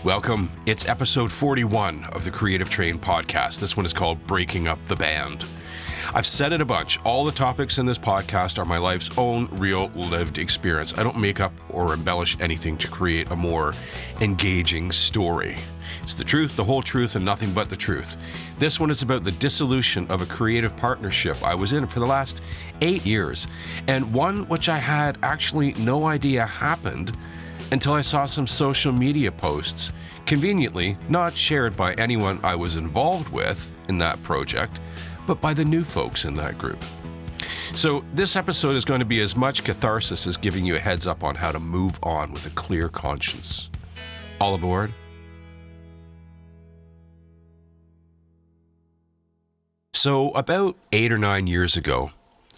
Welcome. It's episode 41 of the Creative Train podcast. This one is called Breaking Up the Band. I've said it a bunch. All the topics in this podcast are my life's own real lived experience. I don't make up or embellish anything to create a more engaging story. It's the truth, the whole truth, and nothing but the truth. This one is about the dissolution of a creative partnership I was in for the last 8 years, and one which I had actually no idea happened until I saw some social media posts, conveniently not shared by anyone I was involved with in that project, but by the new folks in that group. So this episode is going to be as much catharsis as giving you a heads up on how to move on with a clear conscience. All aboard? So about 8 or 9 years ago,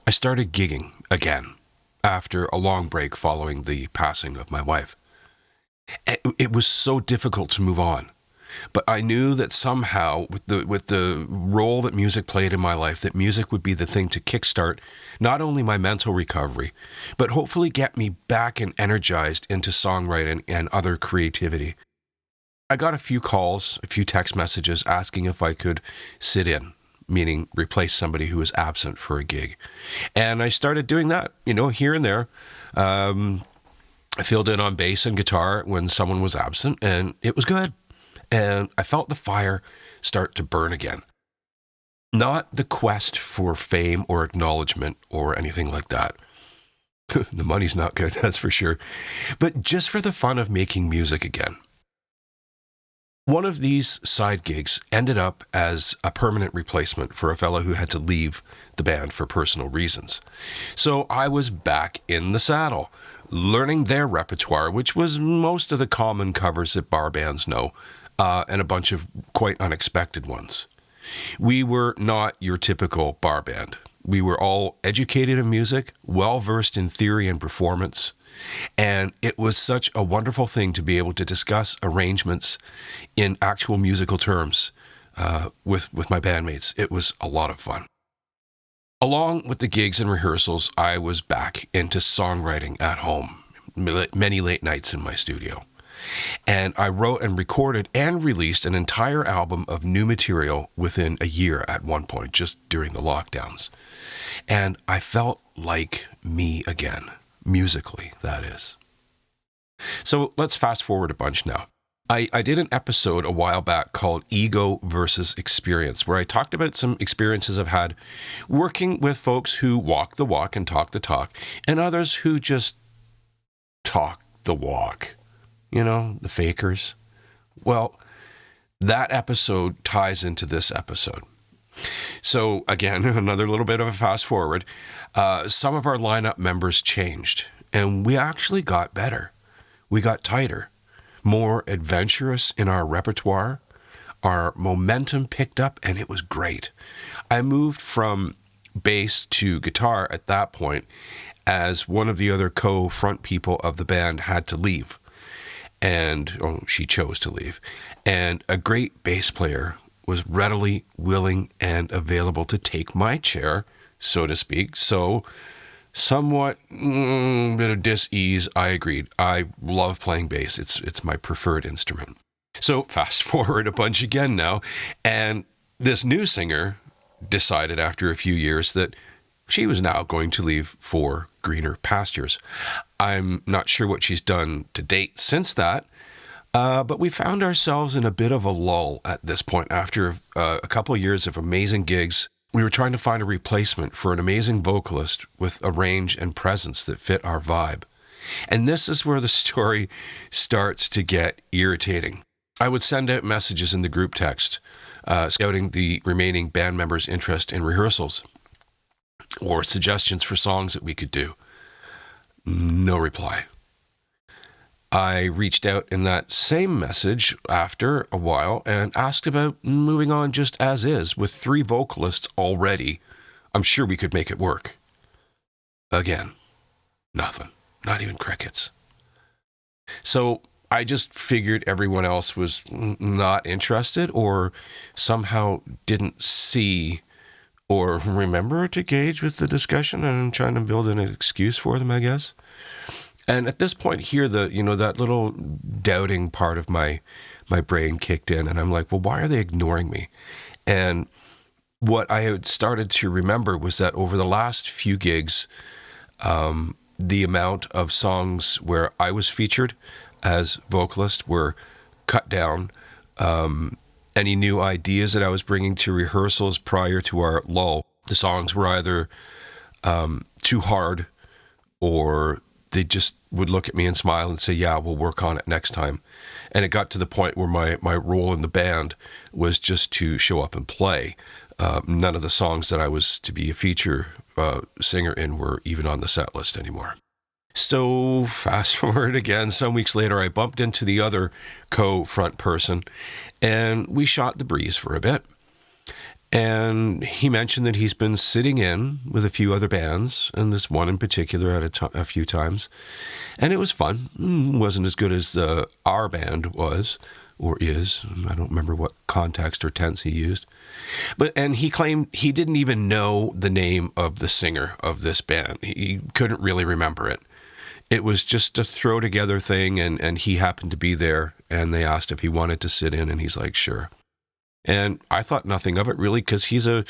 I started gigging again after a long break following the passing of my wife. It was so difficult to move on, but I knew that somehow with the role that music played in my life, that music would be the thing to kickstart not only my mental recovery, but hopefully get me back and energized into songwriting and other creativity. I got a few calls, a few text messages asking if I could sit in, meaning replace somebody who was absent for a gig. And I started doing that, here and there. I filled in on bass and guitar when someone was absent, and it was good. And I felt the fire start to burn again. Not the quest for fame or acknowledgement or anything like that. The money's not good, that's for sure. But just for the fun of making music again. One of these side gigs ended up as a permanent replacement for a fellow who had to leave the band for personal reasons. So I was back in the saddle, learning their repertoire, which was most of the common covers that bar bands know, and a bunch of quite unexpected ones. We were not your typical bar band. We were all educated in music, well-versed in theory and performance, and it was such a wonderful thing to be able to discuss arrangements in actual musical terms with my bandmates. It was a lot of fun. Along with the gigs and rehearsals, I was back into songwriting at home, many late nights in my studio. And I wrote and recorded and released an entire album of new material within a year at one point, just during the lockdowns. And I felt like me again, musically, that is. So let's fast forward a bunch now. I did an episode a while back called Ego versus Experience, where I talked about some experiences I've had working with folks who walk the walk and talk the talk, and others who just talk the walk. The fakers. Well, that episode ties into this episode. So again, another little bit of a fast forward. Some of our lineup members changed, and we actually got better. We got tighter, more adventurous in our repertoire. Our momentum picked up, and it was great. I moved from bass to guitar at that point, as one of the other co-front people of the band had to leave. She chose to leave. And a great bass player was readily willing and available to take my chair, so to speak. So, somewhat bit of dis-ease, I agreed. I love playing bass. It's my preferred instrument. So, fast forward a bunch again now, and this new singer decided after a few years that she was now going to leave for greener pastures. I'm not sure what she's done to date since that, but we found ourselves in a bit of a lull at this point. After a couple of years of amazing gigs, we were trying to find a replacement for an amazing vocalist with a range and presence that fit our vibe. And this is where the story starts to get irritating. I would send out messages in the group text, scouting the remaining band members' interest in rehearsals or suggestions for songs that we could do. No reply. I reached out in that same message after a while and asked about moving on just as is with 3 vocalists already. I'm sure we could make it work. Again, nothing. Not even crickets. So I just figured everyone else was not interested or somehow didn't see or remember to engage with the discussion, and I'm trying to build an excuse for them, I guess. And at this point here, that little doubting part of my my brain kicked in, and I'm like, well, why are they ignoring me? And what I had started to remember was that over the last few gigs, the amount of songs where I was featured as vocalist were cut down. Any new ideas that I was bringing to rehearsals prior to our lull, the songs were either too hard, or they just would look at me and smile and say, yeah, we'll work on it next time. And it got to the point where my role in the band was just to show up and play. None of the songs that I was to be a feature singer in were even on the set list anymore. So fast forward again, some weeks later, I bumped into the other co-front person, and we shot the breeze for a bit. And he mentioned that he's been sitting in with a few other bands, and this one in particular at a few times. And it was fun. It wasn't as good as our band was, or is. I don't remember what context or tense he used. And he claimed he didn't even know the name of the singer of this band. He couldn't really remember it. It was just a throw together thing, and he happened to be there, and they asked if he wanted to sit in, and he's like, sure. And I thought nothing of it, really, because he's a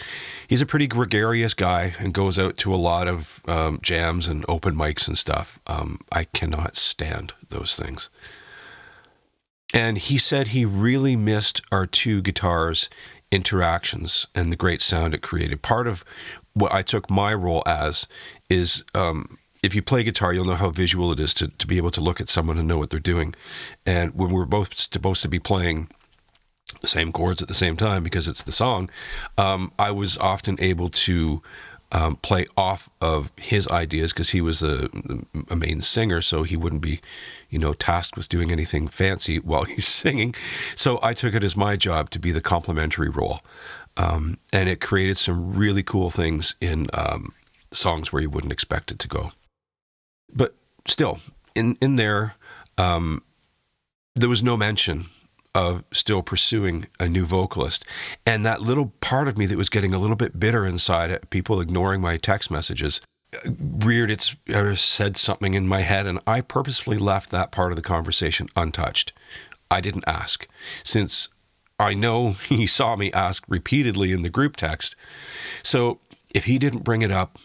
pretty gregarious guy and goes out to a lot of jams and open mics and stuff. I cannot stand those things. And he said he really missed our two guitars interactions and the great sound it created. Part of what I took my role as is, if you play guitar, you'll know how visual it is to be able to look at someone and know what they're doing. And when we're both supposed to be playing the same chords at the same time because it's the song, I was often able to play off of his ideas because he was a main singer, so he wouldn't be, tasked with doing anything fancy while he's singing. So I took it as my job to be the complimentary role. And it created some really cool things in songs where you wouldn't expect it to go. But still, in there, there was no mention of still pursuing a new vocalist. And that little part of me that was getting a little bit bitter inside at people ignoring my text messages said something in my head, and I purposefully left that part of the conversation untouched. I didn't ask, since I know he saw me ask repeatedly in the group text. So if he didn't bring it up,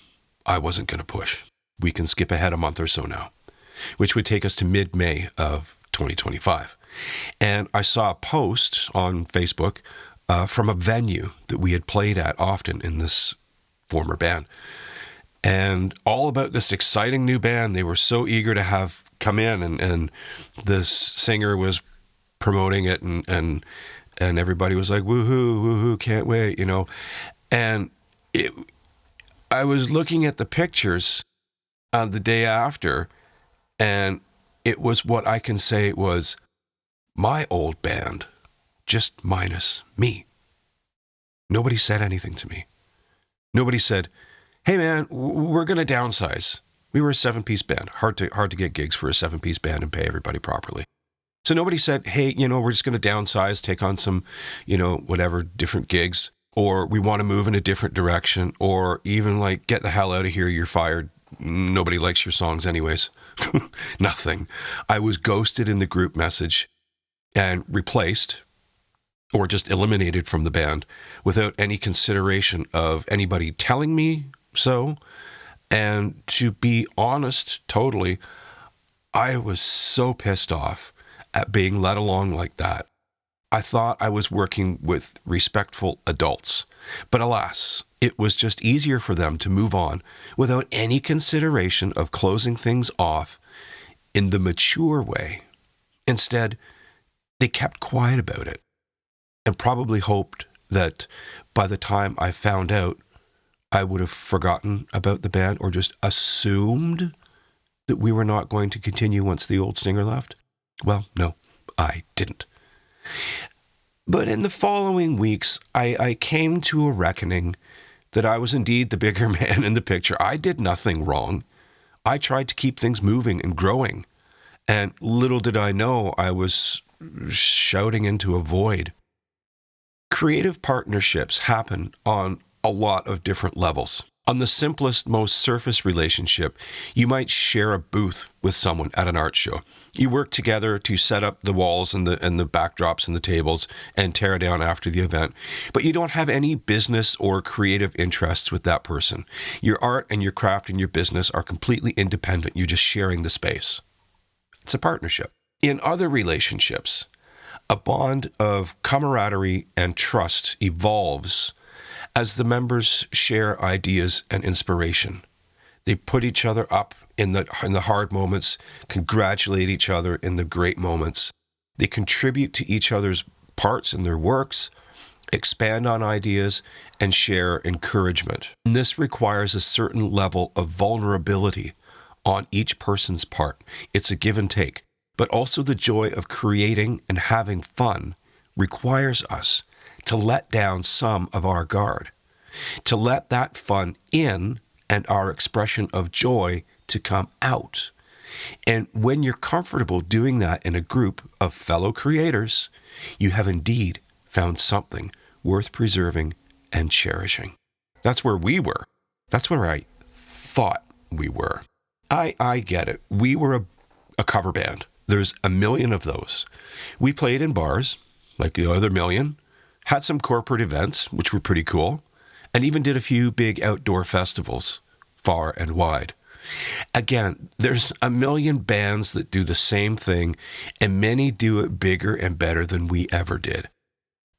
I wasn't going to push. We can skip ahead a month or so now, which would take us to mid-May of 2025. And I saw a post on Facebook from a venue that we had played at often in this former band. And all about this exciting new band they were so eager to have come in, and this singer was promoting it, and everybody was like, woohoo, can't wait, And I was looking at the pictures on the day after, and it was what I can say was my old band, just minus me. Nobody said anything to me. Nobody said, hey man, we're going to downsize. We were a 7-piece band. Hard to get gigs for a 7-piece band and pay everybody properly. So nobody said, hey, we're just going to downsize, take on some, whatever, different gigs, or we want to move in a different direction, or even like, get the hell out of here, you're fired. Nobody likes your songs anyways. Nothing. I was ghosted in the group message and replaced or just eliminated from the band without any consideration of anybody telling me so. And to be honest, totally, I was so pissed off at being led along like that. I thought I was working with respectful adults, but alas, it was just easier for them to move on without any consideration of closing things off in the mature way. Instead, they kept quiet about it and probably hoped that by the time I found out, I would have forgotten about the band or just assumed that we were not going to continue once the old singer left. Well, no, I didn't. But in the following weeks, I came to a reckoning that I was indeed the bigger man in the picture. I did nothing wrong. I tried to keep things moving and growing. And little did I know I was shouting into a void. Creative partnerships happen on a lot of different levels. On the simplest, most surface relationship, you might share a booth with someone at an art show. You work together to set up the walls and the backdrops and the tables and tear it down after the event, but you don't have any business or creative interests with that person. Your art and your craft and your business are completely independent. You're just sharing the space. It's a partnership. In other relationships, a bond of camaraderie and trust evolves as the members share ideas and inspiration. They put each other up in the hard moments, congratulate each other in the great moments. They contribute to each other's parts in their works, expand on ideas, and share encouragement. And this requires a certain level of vulnerability on each person's part. It's a give and take. But also the joy of creating and having fun requires us to let down some of our guard, to let that fun in and our expression of joy to come out. And when you're comfortable doing that in a group of fellow creators, you have indeed found something worth preserving and cherishing. That's where we were. That's where I thought we were. I get it. We were a cover band. There's a million of those. We played in bars, like the other million, had some corporate events, which were pretty cool, and even did a few big outdoor festivals, far and wide. Again, there's a million bands that do the same thing, and many do it bigger and better than we ever did.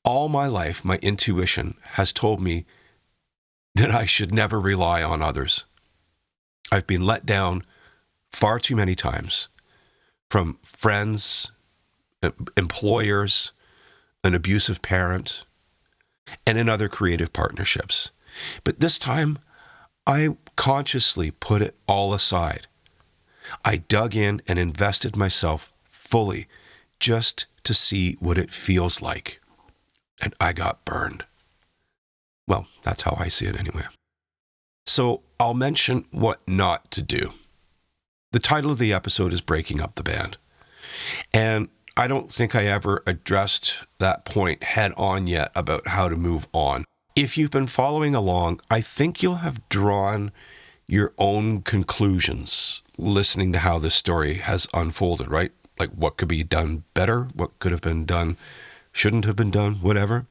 All my life, my intuition has told me that I should never rely on others. I've been let down far too many times from friends, employers, an abusive parent, and in other creative partnerships. But this time, I consciously put it all aside. I dug in and invested myself fully just to see what it feels like. And I got burned. Well, that's how I see it anyway. So I'll mention what not to do. The title of the episode is Breaking Up the Band. And I don't think I ever addressed that point head on yet about how to move on. If you've been following along, I think you'll have drawn your own conclusions listening to how this story has unfolded, right? Like what could be done better, what could have been done, shouldn't have been done, whatever.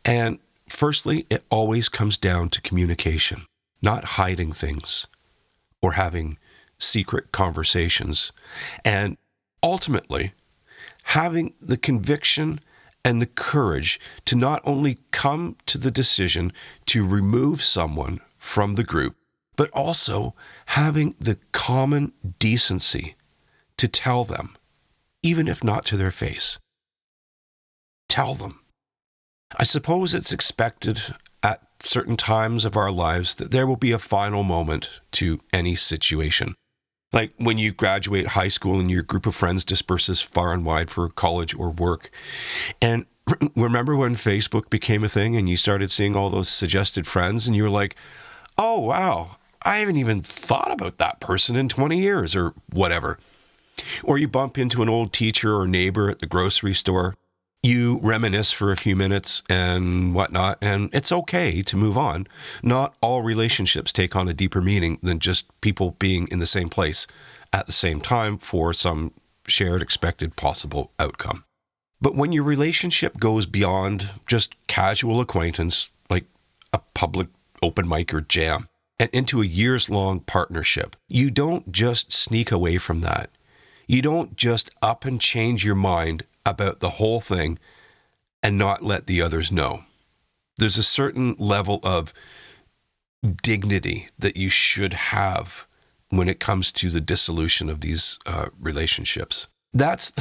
And firstly, it always comes down to communication, not hiding things or having secret conversations. And ultimately, having the conviction and the courage to not only come to the decision to remove someone from the group, but also having the common decency to tell them, even if not to their face. Tell them. I suppose it's expected at certain times of our lives that there will be a final moment to any situation. Like when you graduate high school and your group of friends disperses far and wide for college or work. And remember when Facebook became a thing and you started seeing all those suggested friends and you were like, oh, wow, I haven't even thought about that person in 20 years or whatever. Or you bump into an old teacher or neighbor at the grocery store. You reminisce for a few minutes and whatnot, and it's okay to move on. Not all relationships take on a deeper meaning than just people being in the same place at the same time for some shared expected possible outcome. But when your relationship goes beyond just casual acquaintance, like a public open mic or jam, and into a years-long partnership, you don't just sneak away from that. You don't just up and change your mind about the whole thing and not let the others know. There's a certain level of dignity that you should have when it comes to the dissolution of these relationships. That's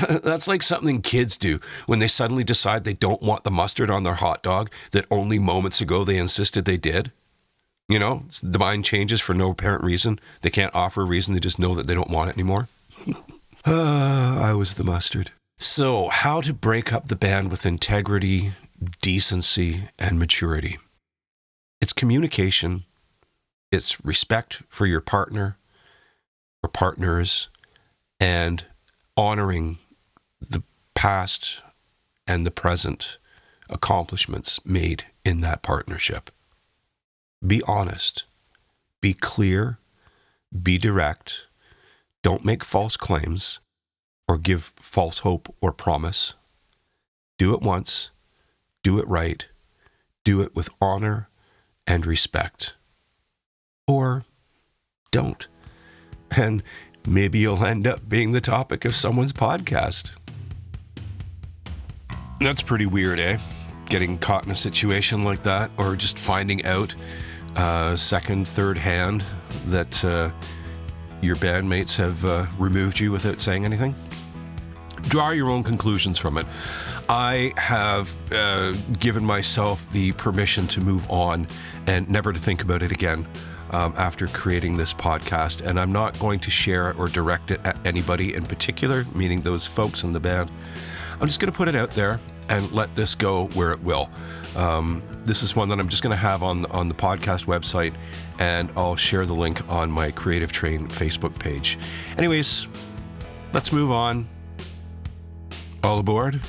like something kids do when they suddenly decide they don't want the mustard on their hot dog that only moments ago they insisted they did. You know, the mind changes for no apparent reason. They can't offer a reason. They just know that they don't want it anymore. I was the mustard. So, how to break up the band with integrity, decency, and maturity. It's communication. It's respect for your partner or partners and honoring the past and the present accomplishments made in that partnership. Be honest. Be clear. Be direct. Don't make false claims or give false hope or promise. Do it once. Do it right. Do it with honor and respect. Or don't. And maybe you'll end up being the topic of someone's podcast. That's pretty weird, eh? Getting caught in a situation like that, or just finding out second, third hand that your bandmates have removed you without saying anything. Draw your own conclusions from it. I have given myself the permission to move on and never to think about it again after creating this podcast. And I'm not going to share it or direct it at anybody in particular, meaning those folks in the band. I'm just going to put it out there and let this go where it will. This is one that I'm just going to have on the podcast website, and I'll share the link on my Creative Train Facebook page. Anyways, let's move on. All aboard.